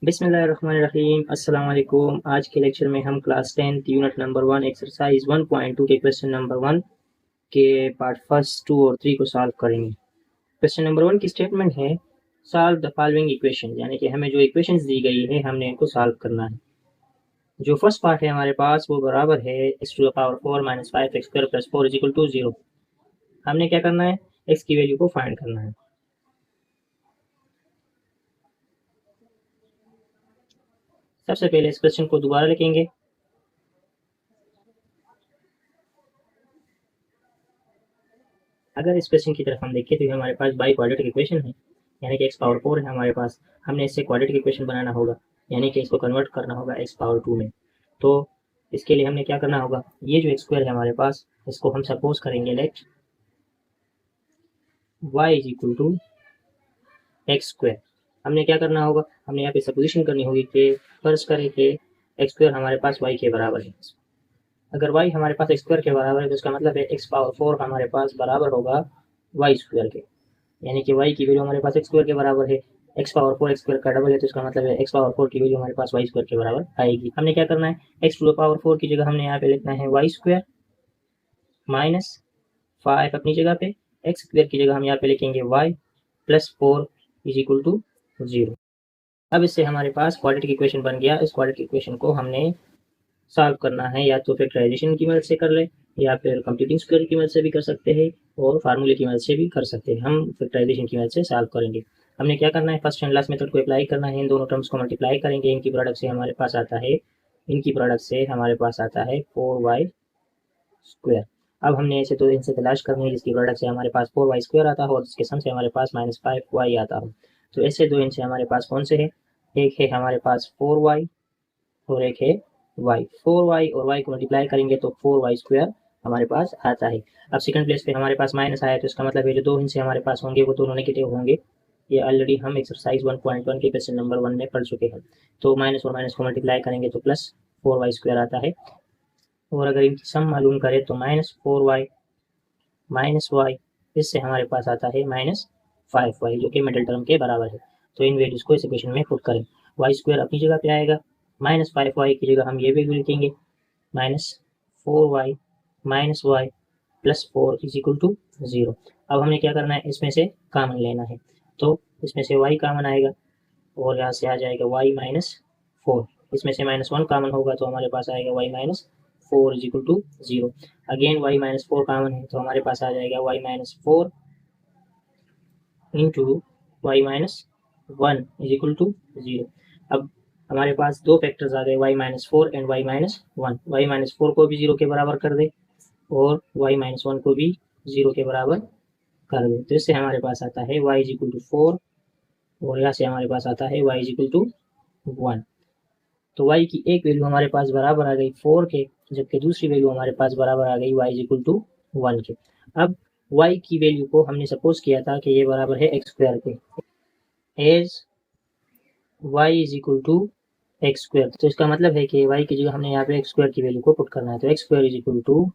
बिस्मिल्लाहिर्रहमानिर्रहीम। अस्सलाम वालेकुम। आज के लेक्चर में हम क्लास 10 यूनिट नंबर 1 एक्सरसाइज 1.2 के क्वेश्चन नंबर 1 के पार्ट फर्स्ट 2 और 3 को सॉल्व करेंगे। क्वेश्चन नंबर 1 की स्टेटमेंट है सॉल्व द फॉलोइंग इक्वेशन, यानी कि हमें जो इक्वेशंस दी गई है हमने इनको सॉल्व करना है। जो फर्स्ट पार्ट है हमारे पास वो बराबर है x to the power 4 minus 5x square plus 4 is equal to 0। हमने क्या करना है, x की वैल्यू को फाइंड करना है। सबसे पहले इस क्वेश्चन को दोबारा लिखेंगे। अगर इस क्वेश्चन की तरफ हम देखें तो ये हमारे पास बाई क्वाड्रेटिक इक्वेशन है, यानी कि x पावर 4 है हमारे पास। हमने इससे क्वाड्रेटिक इक्वेशन बनाना होगा, यानी कि इसको कन्वर्ट करना होगा x पावर 2 में। तो इसके लिए हमने क्या करना होगा, ये जो x स्क्वायर है हमारे पास इसको हम सपोज करेंगे let y is equal to x square. हमने क्या करना होगा, हमने यहाँ पे सपोजिशन करनी होगी कि फर्ज करें कि एक्स स्क्वायर हमारे पास y के बराबर है। अगर y हमारे पास एक्स स्क्वायर के बराबर है तो इसका मतलब है x पावर 4 हमारे पास बराबर होगा y स्क्वायर के, यानी कि y की वैल्यू हमारे पास एक्स स्क्वायर के बराबर है। x पावर 4 एक्स स्क्वायर का डबल है तो इसका मतलब है x पावर 4 की वैल्यू हमारे पास y स्क्वायर के बराबर आएगी। हमने क्या करना है, x टू द पावर 4 की जगह हमने यहाँ पे लिखना है y स्क्वायर माइनस 5 अपनी जगह पे, x स्क्वायर की जगह हम यहाँ पे लिखेंगे y plus 4 is equal to 0। अब इससे हमारे पास क्वाड्रेटिक इक्वेशन बन गया। इस क्वाड्रेटिक इक्वेशन को हमने सॉल्व करना है, या तो फैक्टराइजेशन की मदद से कर ले या फिर कंप्यूटिंग स्क्वायर की मदद से भी कर सकते हैं और फार्मूले की मदद से भी कर सकते हैं। हम फैक्टराइजेशन की मदद से सॉल्व करेंगे। हमने क्या करना है, फर्स्ट एंड लास्ट मेथड को अप्लाई करना है। इन दोनों टर्म्स को मल्टीप्लाई करेंगे। इनकी प्रोडक्ट से हमारे पास आता है 4y स्क्वायर। अब हमने ऐसे तो इनसे तलाश करनी है जिसकी प्रोडक्ट से हमारे पास 4y स्क्वायर आता हो और जिसके सम से हमारे पास माइनस 5y आता हो। तो ऐसे दो इनसे हमारे पास कौन से है, एक है हमारे पास 4y और एक है y। 4y और y को मल्टीप्लाई करेंगे तो 4y स्क्वायर हमारे पास आता है। अब सेकंड प्लेस पे हमारे पास माइनस आया तो इसका मतलब है जो दो इनसे हमारे पास होंगे वो दोनों नेगेटिव होंगे। ये ऑलरेडी हम एक्सरसाइज 1.1 के क्वेश्चन नंबर 1 में पढ़ चुके हैं। तो माइनस और माइनस को मल्टीप्लाई करेंगे तो प्लस 4y स्क्वायर आता है, और अगर इनकी सम मालूम करें तो माइनस 4y माइनस y, इससे हमारे पास आता है माइनस 5y जो कि मिडिल टर्म के बराबर है। तो इन वैल्यूज को इस इक्वेशन में पुट करें। y स्क्वायर अपनी जगह पे आएगा, माइनस 5y की जगह हम ये वैल्यू लिखेंगे minus 4y minus y plus 4 is equal to 0। अब हमें क्या करना है, इसमें से कॉमन लेना है। तो इसमें से y कॉमन आएगा और यहाँ से आ जाएगा y माइनस 4। इसमें से माइनस 1 कॉमन होगा तो हमारे पास आएगा y minus 4 is equal to 0। Again y minus 4 common है तो हमारे पास आ जाएगा y minus 4 into y minus 1 is equal to 0। अब हमारे पास दो फैक्टर्स आ गए y minus 4 and y minus 1। Y minus 4 को भी 0 के बराबर कर दे और y माइनस 1 को भी 0 के बराबर कर दे, तो इससे हमारे पास आता है y इज इक्वल टू 4 और यहाँ से हमारे पास आता है y इज इक्वल टू 1। तो y की एक वैल्यू हमारे पास बराबर आ गई 4 के, जबकि दूसरी वैल्यू हमारे पास बराबर आ गई y इज इक्वल टू 1 के। अब y की वैल्यू को हमने सपोज किया था कि ये बराबर है एक्स स्क्वायर के, as y is equal to x square. तो इसका मतलब है कि y की जगह हमने यहाँ पे एक्स स्क्वायर की वैल्यू को पुट करना है, तो x square is equal to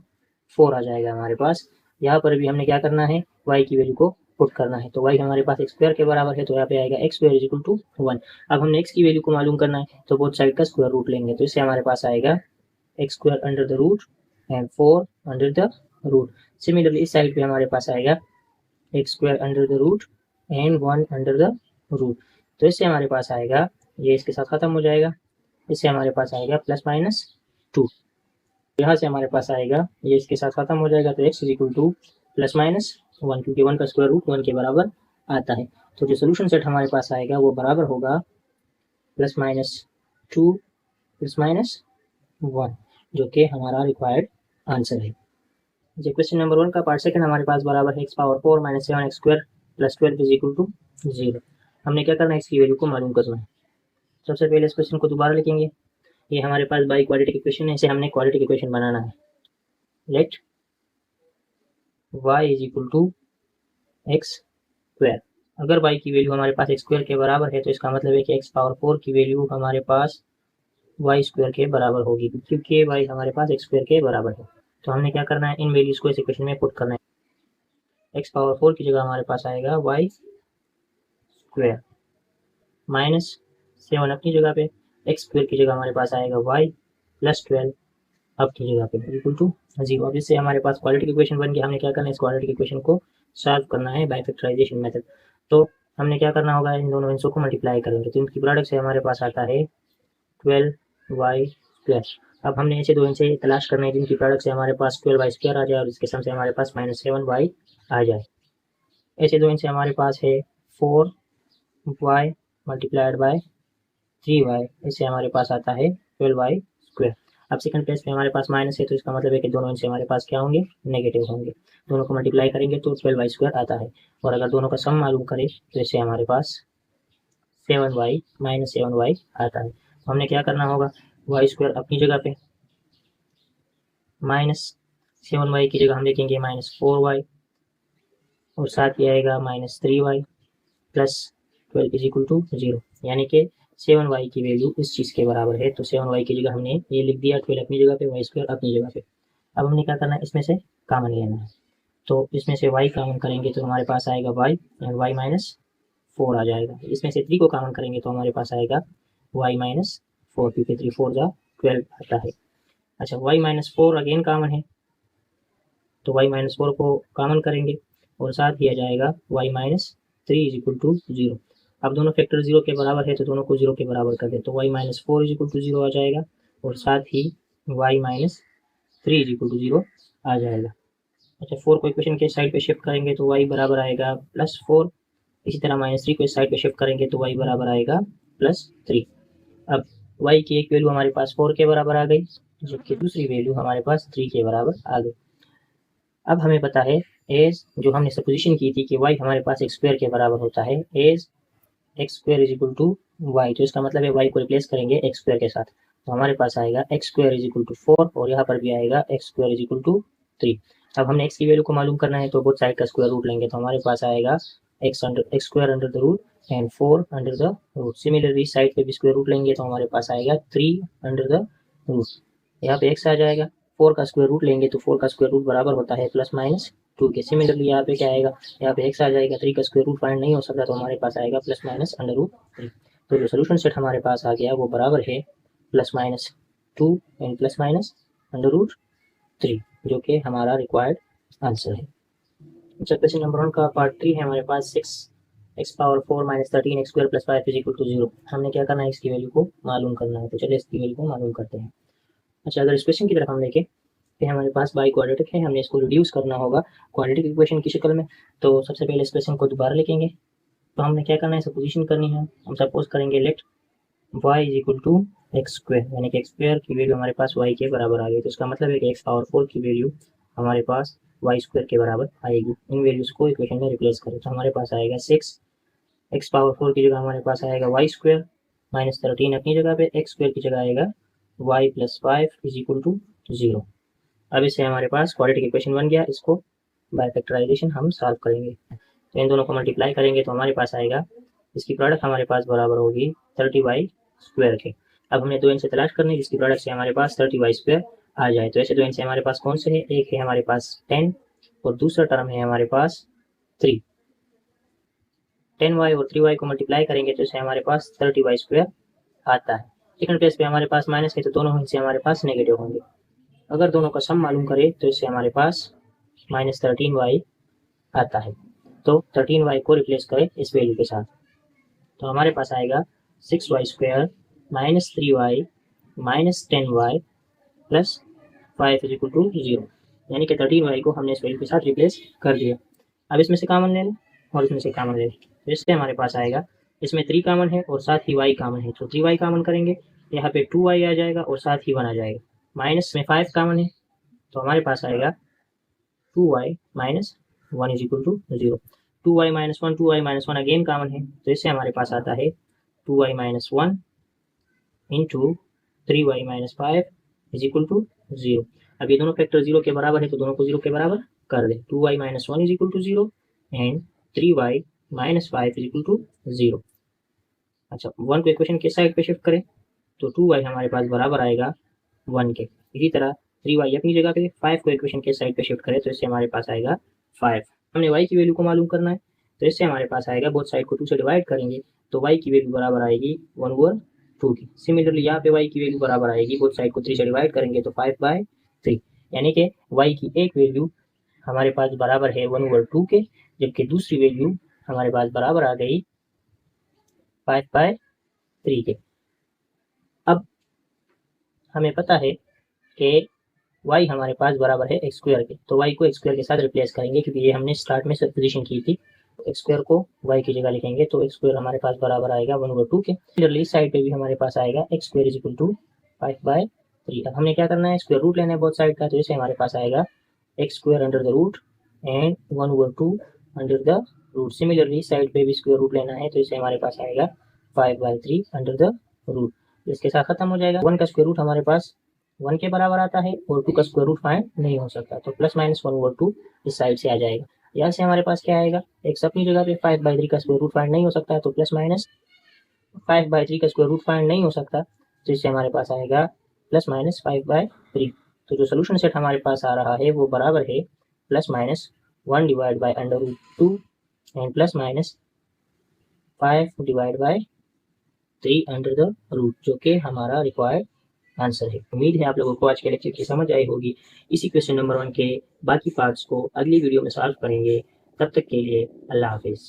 4 आ जाएगा हमारे पास। यहाँ पर भी हमने क्या करना है, y की वैल्यू को पुट करना है। तो y हमारे पास एक्स स्क्वायर के बराबर है तो यहाँ पे आएगा x square is equal to 1। अब हमने x की वैल्यू को मालूम करना है तो बोथ साइड का स्क्वायर रूट लेंगे, तो इससे हमारे पास आएगा x square under the root and 4 under the root. Similarly इस साइड पे हमारे पास आएगा x square under the root and 1 under the root. तो इससे हमारे पास आएगा, ये इसके साथ खत्म हो जाएगा, इससे हमारे पास आएगा प्लस माइनस 2। यहाँ से हमारे पास आएगा, ये इसके साथ खत्म हो जाएगा तो x is equal two plus minus 1, क्योंकि 1 का स्क्वायर रूट 1 के बराबर आता है। तो जो सोल्यूशन सेट हमारे पास आएगा वो बराबर होगा प्लस माइनस 2 प्लस माइनस 1, जो कि हमारा रिक्वायर्ड आंसर है। जो क्वेश्चन नंबर 1 का पार्ट सेकंड हमारे पास बराबर है x power 4 minus 7 x square plus 12 is equal to 0। हमने क्या करना है, इसकी वैल्यू को मालूम करना है। सबसे पहले इस क्वेश्चन को दोबारा लिखेंगे। ये हमारे पास बाई क्वाड्रेटिक इक्वेशन है, इसे हमने क्वाड्रेटिक इक्वेशन बनाना है। Let y is equal to x square. अगर y की वैल्यू हमारे पास एक्स स्क्वायर के बराबर है तो इसका मतलब है कि एक्स पावर 4 की वैल्यू हमारे पास y स्क्वायर के बराबर होगी, क्योंकि y हमारे पास एक्स स्क्वायर के बराबर है। तो हमने क्या करना है, इन वैल्यूज को इस इक्वेशन में पुट करना है। एक्स पावर 4 की जगह हमारे पास आएगा y स्क्वायर माइनस 7 अपनी जगह पे, एक्स स्क्वायर की जगह हमारे पास आएगा वाई प्लस 12 अपनी जगह पे इक्वल टू 0। अब इससे हमारे पास क्वाड्रेटिक इक्वेशन बन गया। हमने क्या करना है, इस क्वाड्रेटिक इक्वेशन को सॉल्व करना है बाय फैक्टराइजेशन मेथड। तो हमने क्या करना होगा, इन दोनों अंशों को मल्टीप्लाई करेंगे तो इनकी प्रोडक्ट से हमारे पास आता है 12y²। अब हमने ऐसे दो इनसे तलाश करना है जिनकी प्रोडक्ट से हमारे पास 12y² आ जाए और इसके सम से हमारे पास -7y आ जाए। ऐसे दो इनसे हमारे पास है 4y मल्टीप्लाइड बाय 3y, इससे हमारे पास आता है 12y²। अब सेकंड प्लेस पे हमारे पास माइनस है तो इसका मतलब है कि दोनों इनसे हमारे पास क्या होंगे, नेगेटिव होंगे। दोनों को मल्टीप्लाई करेंगे तो 12y² आता है और अगर दोनों का सम मालूम करें तो इससे हमारे पास 7y -7y आता है। तो हमने क्या करना होगा, y² अपनी जगह पे -7y की जगह हम लिखेंगे -4y और साथ ही आएगा -3y plus 12 is equal to 0, यानी कि 7y की वैल्यू इस चीज़ के बराबर है। तो 7y की जगह हमने ये लिख दिया, 12 अपनी जगह पे, y² अपनी जगह पे। अब हमने क्या करना है, इसमें से कॉमन लेना है। तो इसमें से y कॉमन करेंगे तो हमारे पास आएगा y और y -4 आ जाएगा। इसमें से 3 को कॉमन करेंगे तो हमारे पास आएगा y -4, क्योंकि 3 4 जा 12 आता है। अच्छा, y -4 अगेन कॉमन है तो y -4 को कॉमन करेंगे और साथ ही आ जाएगा y -3 इज इक्वल टू 0। अब दोनों फैक्टर 0 के बराबर है तो दोनों को 0 के बराबर कर दें तो y -4 इज इक्वल टू 0 आ जाएगा और साथ ही y -3 इज इक्वल टू 0 आ जाएगा। अच्छा, 4 को इक्वेशन के साइड पे शिफ्ट करेंगे तो y बराबर आएगा +4। इसी तरह -3 को इस साइड पे शिफ्ट करेंगे तो y बराबर आएगा +3। अब y की एक वैल्यू हमारे पास 4 के बराबर आ गई, जबकि दूसरी वैल्यू हमारे पास 3 के बराबर आ गई। अब हमें पता है एज जो हमने सपोजिशन की थी कि y हमारे पास x² के बराबर होता है, as x² is equal to y। तो इसका मतलब है y को रिप्लेस करेंगे x² के साथ तो हमारे पास आएगा x² इज इक्वल टू 4 और यहाँ पर भी आएगा x² इज इक्वल टू 3। अब हमने x की वैल्यू को मालूम करना है तो बोथ साइड का स्क्वायर रूट लेंगे तो हमारे पास आएगा x² under the root and 4 under the root. Similarly इस साइड पे भी स्क्वायर रूट लेंगे तो हमारे पास आएगा 3 अंडर द रूट। यहाँ पे x आ जाएगा, 4 का स्क्वायर रूट लेंगे तो 4 का स्क्वायर रूट बराबर होता है +-2 के। सिमिलरली यहाँ पे क्या आएगा, यहाँ पे x आ जाएगा, 3 का स्क्वायर रूट फाइंड नहीं हो सकता तो हमारे पास आएगा ±√3। तो जो सोल्यूशन सेट हमारे पास आ गया वो बराबर है +-2 एंड +-√3, जो कि हमारा रिक्वायर्ड आंसर है। अच्छा, क्वेश्चन नंबर 1 का पार्ट 3 है हमारे पास 6x⁴ - 13x² + 5 is equal to 0। हमने क्या करना है, इसकी वैल्यू को मालूम करना है। तो चलिए इसकी वैल्यू को मालूम करते हैं। अच्छा, अगर इस क्वेश्चन की तरफ हम देखें तो हमारे पास बाई क्वाड्रेटिक है, हमने इसको रिड्यूस करना होगा क्वाड्रेटिक इक्वेशन की शक्ल में। तो सबसे पहले इस क्वेश्चन को दोबारा लिखेंगे तो हमने क्या करना है, सपोजिशन करनी है। हम सपोज करेंगे let y is equal to x², यानी कि x² की वैल्यू हमारे पास y के बराबर आ गई। तो इसका मतलब है कि x⁴ की वैल्यू हमारे पास y² के बराबर आएगी। इन वैल्यूज़ को इक्वेशन में रिप्लेस करें तो हमारे पास आएगा 6, x⁴ की जगह हमारे पास आएगा y² -13 अपनी जगह पे, x² की जगह आएगा y + 5 इज इक्वल टू 0। अब इससे हमारे पास क्वाड्रेटिक इक्वेशन बन गया। इसको बाय फैक्टराइजेशन हम सॉल्व करेंगे तो इन दोनों को मल्टीप्लाई करेंगे तो हमारे पास आएगा, इसकी प्रोडक्ट हमारे पास बराबर होगी 30y² के। अब हमने दो इनसे तलाश करनी है जिसकी प्रोडक्ट से हमारे पास 30y² आ जाए। तो ऐसे दो इनसे हमारे पास कौन से है, एक है हमारे पास 10 और दूसरा टर्म है हमारे पास 3। 10y और 3y को मल्टीप्लाई करेंगे तो इससे हमारे पास 30y² आता है। सेकंड प्लेस पे हमारे पास माइनस है तो दोनों इनसे हमारे पास नेगेटिव होंगे। अगर दोनों का सम मालूम करें तो इससे हमारे पास -13y आता है। तो 13y को रिप्लेस करें इस वैल्यू के साथ तो हमारे पास आएगा 6y² -3y -10y + 5 is equal to 0, यानी कि 13y को हमने इस वैल्यू के साथ रिप्लेस कर दिया। अब इसमें से कॉमन ले लें और इसमें से कॉमन ले लें तो इससे हमारे पास आएगा, इसमें 3 कॉमन है और साथ ही y कॉमन है तो 3y कॉमन करेंगे, यहाँ पे 2y आ जाएगा और साथ ही 1 आ जाएगा। माइनस में 5 कॉमन है तो हमारे पास आएगा 2y - 1 is equal to 0। 2y - 1 2y - 1 again common है तो इससे हमारे पास आता है 2y - 1 into 3y - 5 is equal to 0। अब ये दोनों फैक्टर 0 के बराबर है तो दोनों को 0 के बराबर कर दें। 2y - 1 is equal to 0 and 3y - 5 is equal to 0। अच्छा, 1 को इक्वेशन के साइड पे शिफ्ट करें तो 2y हमारे पास बराबर आएगा 1 के। इसी तरह 3y अपनी जगह पे, 5 को इक्वेशन के साइड पे शिफ्ट करें तो इससे हमारे पास आएगा 5। हमने y की वैल्यू को मालूम करना है तो इससे हमारे पास आएगा, बोथ साइड को 2 से डिवाइड करेंगे तो y की वैल्यू बराबर आएगी 1/2 की। सिमिलरली यहाँ पे y की वैल्यू बराबर आएगी, बोथ साइड को 3 से डिवाइड करेंगे तो 5/3, यानी कि y की एक वैल्यू हमारे पास बराबर है 1/2 के, जबकि दूसरी वैल्यू हमारे पास बराबर आ गई 5/3 के। अब हमें पता है कि y हमारे पास बराबर है एक्स स्क्वायर के, तो y को एक्स स्क्वायर के साथ रिप्लेस करेंगे क्योंकि ये हमने स्टार्ट में सब्स्टिट्यूशन की थी। तो एक्स स्क्वायर को y की जगह लिखेंगे तो एक्स स्क्वायर हमारे पास बराबर आएगा 1/2 के। सिमिलरली इस साइड पे भी हमारे पास आएगा x square is equal to 5/3। अब हमने क्या करना है, स्क्वायर रूट लेना है बोथ साइड का, तो इसे हमारे पास आएगा x square under the root and 1/2 under the root. Similarly side पे भी स्क्वायर रूट लेना है, तो इसे हमारे पास आएगा 5/3 अंडर द रूट। इसके साथ खत्म हो जाएगा। 1 का स्क्वायर रूट हमारे पास 1 के बराबर आता है और 2 का स्क्वायर रूट फाइंड नहीं हो सकता, तो प्लस माइनस 1/2 इस साइड से आ जाएगा। यहाँ से हमारे पास क्या आएगा, एक्स अपनी जगह पे 5/3 का स्क्वायर रूट फाइंड नहीं हो सकता, तो प्लस माइनस 5/3 का स्क्वायर रूट फाइंड नहीं हो सकता, तो इससे हमारे पास आएगा प्लस माइनस 5/3। तो जो सोल्यूशन सेट हमारे पास आ रहा है वो बराबर है plus minus 1 divide by under root 2 and plus minus 5 divide by 3 under the root, जो कि हमारा रिक्वायर्ड आंसर है। उम्मीद है आप लोगों को आज के लेक्चर की समझ आई होगी। इसी क्वेश्चन नंबर 1 के बाकी पार्ट्स को अगली वीडियो में सॉल्व करेंगे। तब तक के लिए अल्लाह हाफिज़।